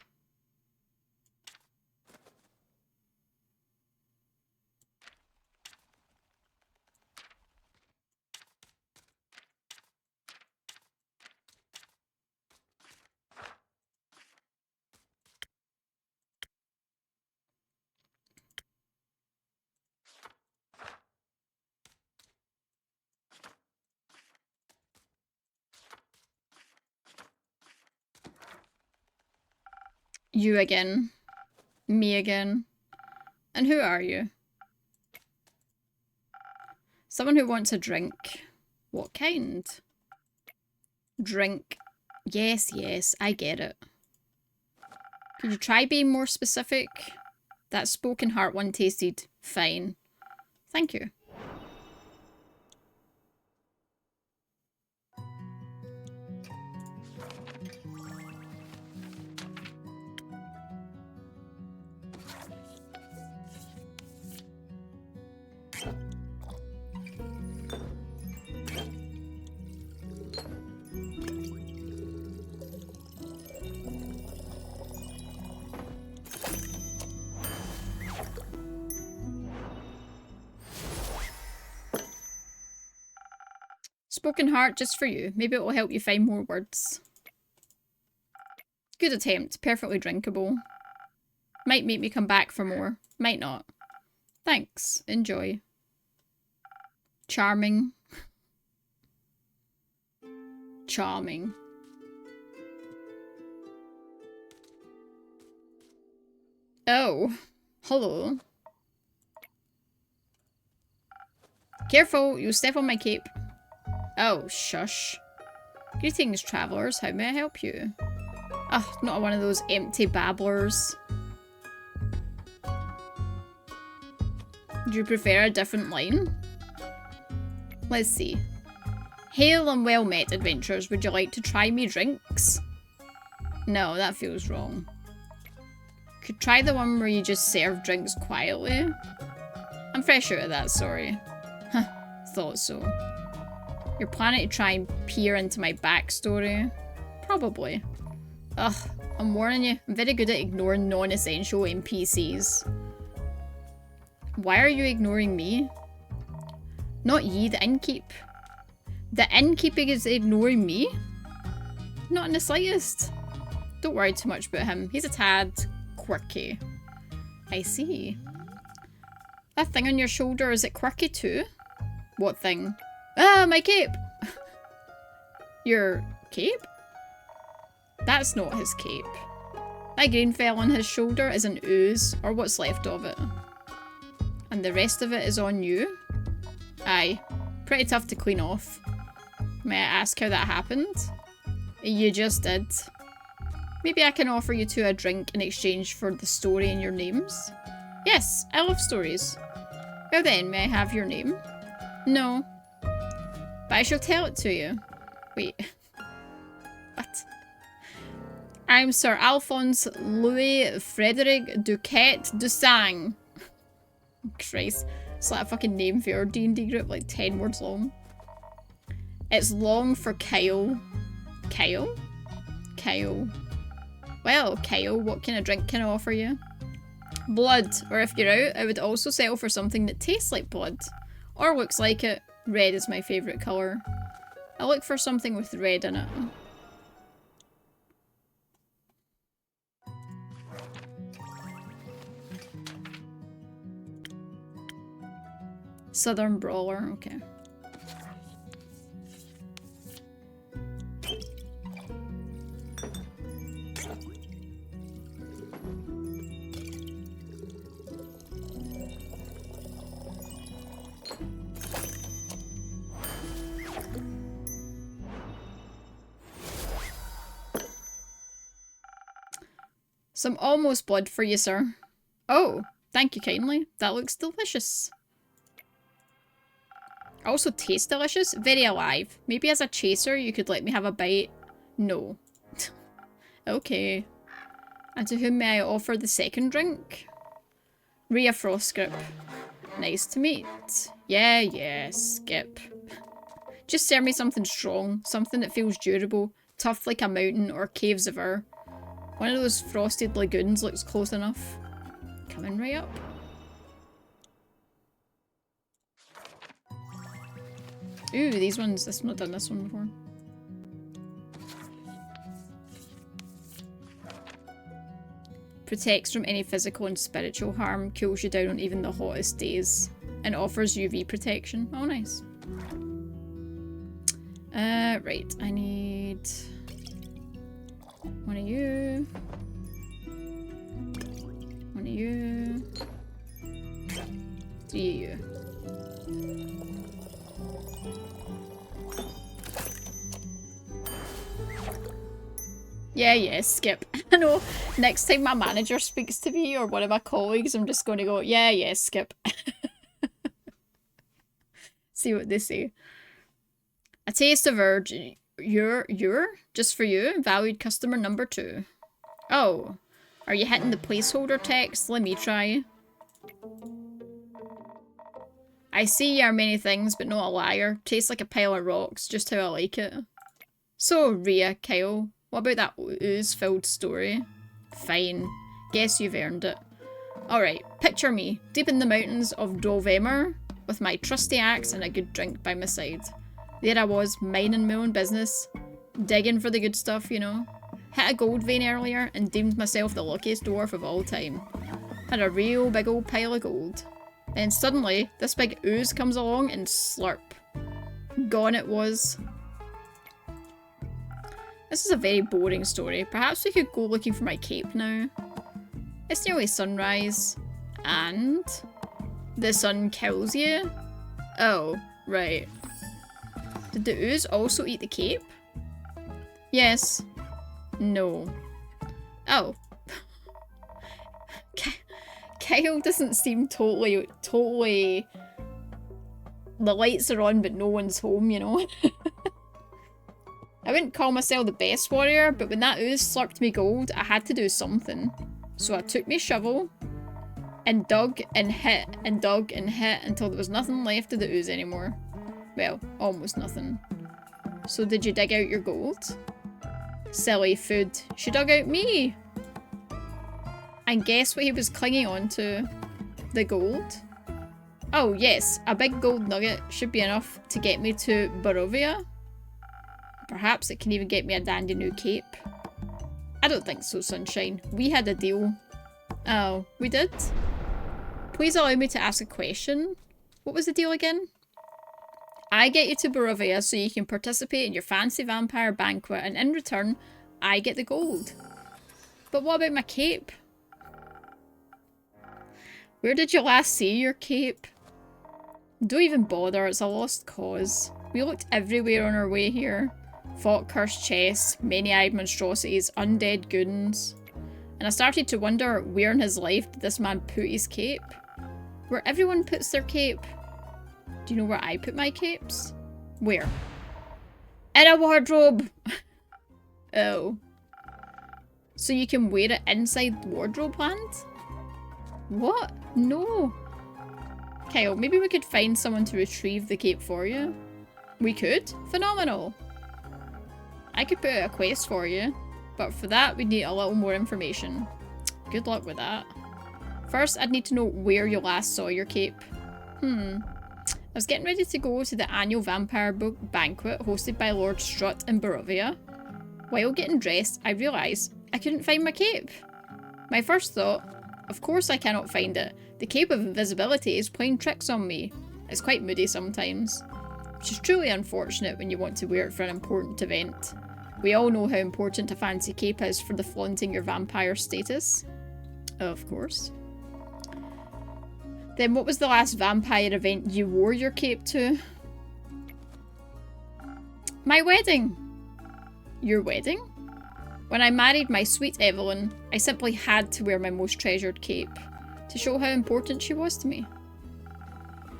You again. Me again. And who are you? Someone who wants a drink. What kind? Drink. Yes, yes, I get it. Could you try being more specific? That Spoken Heart one tasted fine. Thank you. Spoken Heart just for you. Maybe it will help you find more words. Good attempt. Perfectly drinkable. Might make me come back for more. Might not. Thanks. Enjoy. Charming. Charming. Oh. Hello. Careful, you'll step on my cape. Oh, shush. Greetings, travellers. How may I help you? Oh, not one of those empty babblers. Do you prefer a different line? Let's see. Hail and well met, adventurers. Would you like to try me drinks? No, that feels wrong. Could try the one where you just serve drinks quietly. I'm fresh out of that, sorry. Huh, thought so. You're planning to try and peer into my backstory? Probably. Ugh, I'm warning you, I'm very good at ignoring non-essential NPCs. Why are you ignoring me? Not ye, the innkeep. The innkeeping is ignoring me? Not in the slightest. Don't worry too much about him. He's a tad quirky. I see. That thing on your shoulder, is it quirky too? What thing? Ah, my cape! Your cape? That's not his cape. That green fell on his shoulder is an ooze, or what's left of it. And the rest of it is on you? Aye. Pretty tough to clean off. May I ask how that happened? You just did. Maybe I can offer you two a drink in exchange for the story in your names? Yes, I love stories. Well then, may I have your name? No. But I shall tell it to you. Wait. What? I'm Sir Alphonse Louis Frederic Duquette Dusang. Christ. It's like a fucking name for your D&D group, like 10 words long. It's long for Kyle. Kyle? Kyle. Well, Kyle, what kind of drink can I offer you? Blood, or if you're out, I would also settle for something that tastes like blood. Or looks like it. Red is my favourite colour. I look for something with red in it. Southern Brawler, okay. Some almost blood for you, sir. Oh, thank you kindly. That looks delicious. Also tastes delicious. Very alive. Maybe as a chaser you could let me have a bite. No. Okay. And to whom may I offer the second drink? Rhea Frostgrip. Nice to meet. Yeah, skip. Just serve me something strong. Something that feels durable. Tough like a mountain or caves of Ur. One of those frosted lagoons looks close enough. Coming right up. Ooh, these ones. I've not done this one before. Protects from any physical and spiritual harm. Cools you down on even the hottest days. And offers UV protection. Oh, nice. Right. I need... one of you. One of you. 3 of you. Yeah, skip. I know, next time my manager speaks to me or one of my colleagues, I'm just going to go, yeah, skip. See what they say. A taste of urge. You're? Just for you? Valued customer number 2. Oh. Are you hitting the placeholder text? Let me try. I see you are many things, but not a liar. Tastes like a pile of rocks, just how I like it. So, Rhea, Kyle, what about that ooze-filled story? Fine. Guess you've earned it. Alright, picture me, deep in the mountains of Dovemar, with my trusty axe and a good drink by my side. There I was, minding my own business, digging for the good stuff, you know. Hit a gold vein earlier and deemed myself the luckiest dwarf of all time. Had a real big old pile of gold. Then suddenly, this big ooze comes along and slurp. Gone it was. This is a very boring story. Perhaps we could go looking for my cape now. It's nearly sunrise. And? The sun kills you? Oh, right. Did the ooze also eat the cape? Yes. No. Oh. Kyle doesn't seem totally... The lights are on but no one's home, you know? I wouldn't call myself the best warrior, but when that ooze slurped me gold, I had to do something. So I took my shovel and dug and hit and dug and hit until there was nothing left of the ooze anymore. Well, almost nothing. So did you dig out your gold? Silly food. She dug out me! And guess what he was clinging on to? The gold. Oh yes, a big gold nugget should be enough to get me to Barovia. Perhaps it can even get me a dandy new cape. I don't think so, Sunshine. We had a deal. Oh, we did? Please allow me to ask a question. What was the deal again? I get you to Barovia so you can participate in your fancy vampire banquet, and in return, I get the gold. But what about my cape? Where did you last see your cape? Don't even bother, it's a lost cause. We looked everywhere on our way here. Fought cursed chests, many-eyed monstrosities, undead goons. And I started to wonder where in his life did this man put his cape? Where everyone puts their cape. Do you know where I put my capes? Where? In a wardrobe! Oh. So you can wear it inside wardrobe land? What? No. Kyle, maybe we could find someone to retrieve the cape for you. We could? Phenomenal. I could put out a quest for you, but for that we'd need a little more information. Good luck with that. First, I'd need to know where you last saw your cape. I was getting ready to go to the annual vampire book banquet hosted by Lord Strut in Barovia. While getting dressed, I realised I couldn't find my cape. My first thought, of course I cannot find it. The cape of invisibility is playing tricks on me. It's quite moody sometimes. Which is truly unfortunate when you want to wear it for an important event. We all know how important a fancy cape is for the flaunting your vampire status. Of course. Then what was the last vampire event you wore your cape to? My wedding! Your wedding? When I married my sweet Evelyn, I simply had to wear my most treasured cape to show how important she was to me.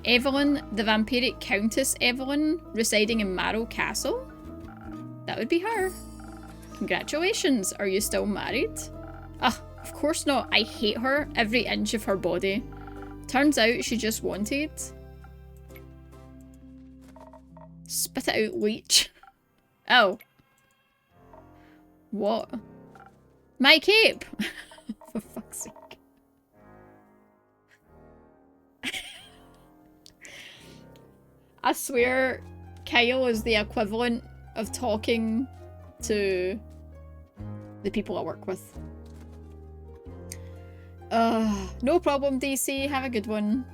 Evelyn, the vampiric Countess Evelyn, residing in Marrow Castle? That would be her. Congratulations, are you still married? Ugh, of course not, I hate her, every inch of her body. Turns out she just wanted... Spit it out, leech. Oh. What? My cape! For fuck's sake. I swear Kyle is the equivalent of talking to the people I work with. No problem, DC. Have a good one.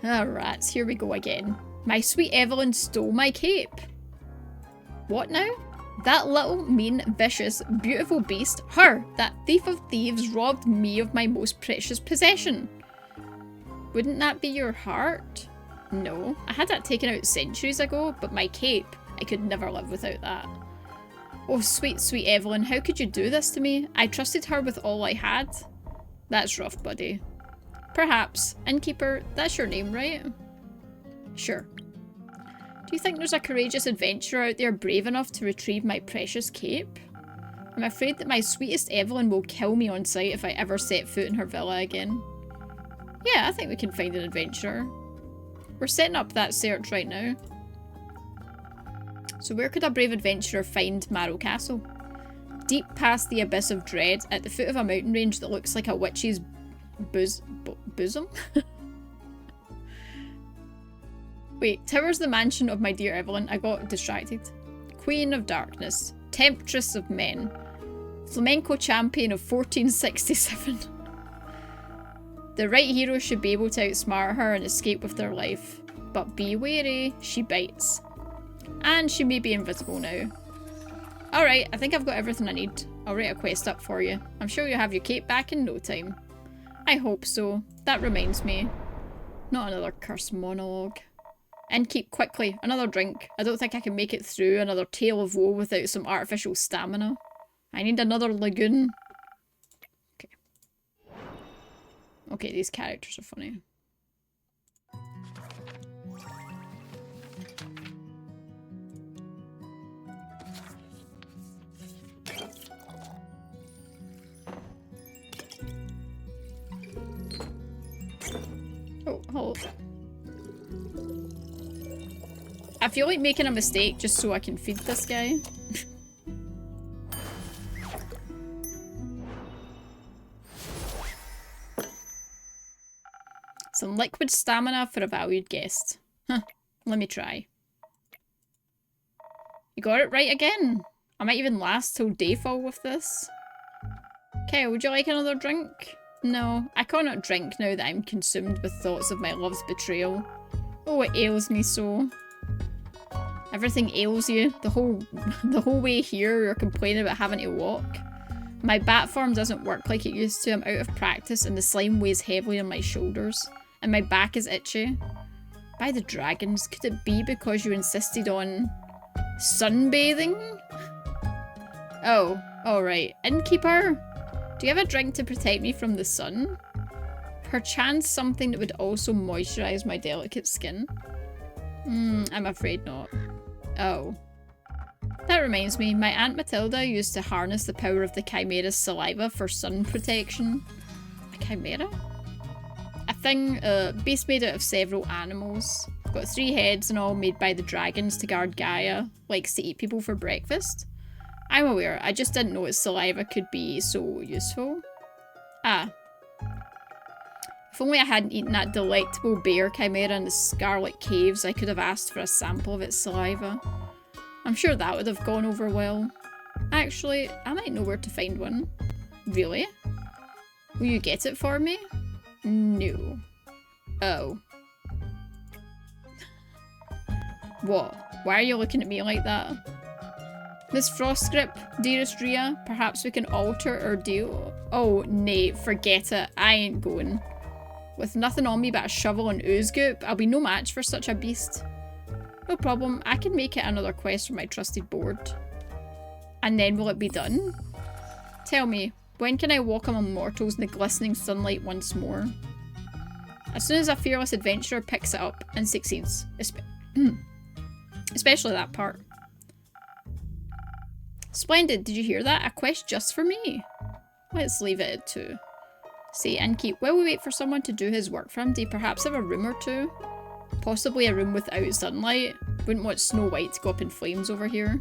Ah, rats. Here we go again. My sweet Evelyn stole my cape. What now? That little, mean, vicious, beautiful beast, her, that thief of thieves, robbed me of my most precious possession. Wouldn't that be your heart? No, I had that taken out centuries ago, but my cape, I could never live without that. Oh, sweet, sweet Evelyn, how could you do this to me? I trusted her with all I had. That's rough, buddy. Perhaps. Innkeeper, that's your name, right? Sure. Do you think there's a courageous adventurer out there brave enough to retrieve my precious cape? I'm afraid that my sweetest Evelyn will kill me on sight if I ever set foot in her villa again. Yeah, I think we can find an adventurer. We're setting up that search right now. So where could a brave adventurer find Marrow Castle? Deep past the abyss of dread, at the foot of a mountain range that looks like a witch's bosom? Wait, tower's the mansion of my dear Evelyn. I got distracted. Queen of darkness. Temptress of men. Flamenco champion of 1467. The right hero should be able to outsmart her and escape with their life. But be wary, she bites. And she may be invisible now. Alright, I think I've got everything I need. I'll write a quest up for you. I'm sure you'll have your cape back in no time. I hope so. That reminds me. Not another cursed monologue. And keep quickly. Another drink. I don't think I can make it through another tale of woe without some artificial stamina. I need another lagoon. Okay. Okay, these characters are funny. Oh, hold. I feel like making a mistake just so I can feed this guy. Some liquid stamina for a valued guest. Huh. Let me try. You got it right again. I might even last till dayfall with this. Okay, would you like another drink? No, I cannot drink now that I'm consumed with thoughts of my love's betrayal. Oh, it ails me so. Everything ails you. The whole way here, you're complaining about having to walk. My bat form doesn't work like it used to. I'm out of practice and the slime weighs heavily on my shoulders. And my back is itchy. By the dragons, could it be because you insisted on sunbathing? Oh, alright. Innkeeper, do you have a drink to protect me from the sun? Perchance something that would also moisturise my delicate skin? I'm afraid not. Oh. That reminds me, my Aunt Matilda used to harness the power of the Chimera's saliva for sun protection. A chimera? A thing, beast made out of several animals. Got 3 heads and all, made by the dragons to guard Gaia. Likes to eat people for breakfast. I'm aware, I just didn't know its saliva could be so useful. Ah. If only I hadn't eaten that delectable bear chimera in the Scarlet Caves, I could have asked for a sample of its saliva. I'm sure that would have gone over well. Actually, I might know where to find one. Really? Will you get it for me? No. Oh. What? Why are you looking at me like that? Miss Frostgrip, dearest Rhea, perhaps we can alter our deal? Oh, nay, forget it. I ain't going. With nothing on me but a shovel and ooze goop, I'll be no match for such a beast. No problem, I can make it another quest for my trusted board. And then will it be done? Tell me, when can I walk among mortals in the glistening sunlight once more? As soon as a fearless adventurer picks it up and succeeds. Especially that part. Splendid, did you hear that? A quest just for me. Let's leave it at 2. Say, Innkeep, while we wait for someone to do his work for him, do you perhaps have a room or 2? Possibly a room without sunlight. Wouldn't want Snow White to go up in flames over here.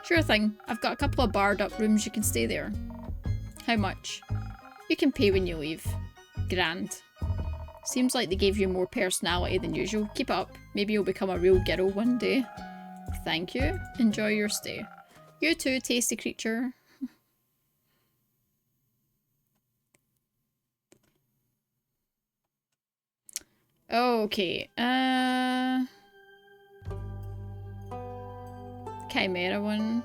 Sure thing. I've got a couple of barred up rooms, you can stay there. How much? You can pay when you leave. Grand. Seems like they gave you more personality than usual. Keep it up. Maybe you'll become a real girl one day. Thank you. Enjoy your stay. You too, tasty creature. Okay, Chimera one.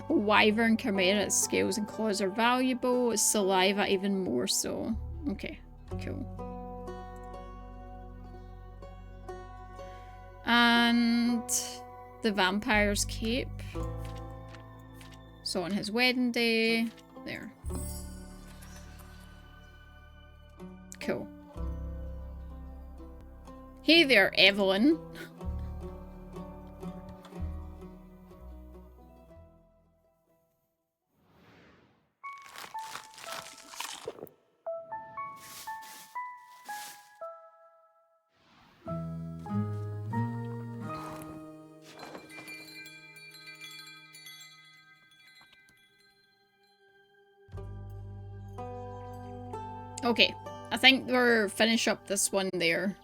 Wyvern Chimera's scales and claws are valuable. Saliva even more so. Okay, cool. And the vampire's cape. So on his wedding day. There. Cool. Hey there, Evelyn. Okay, I think we're finish up this one there.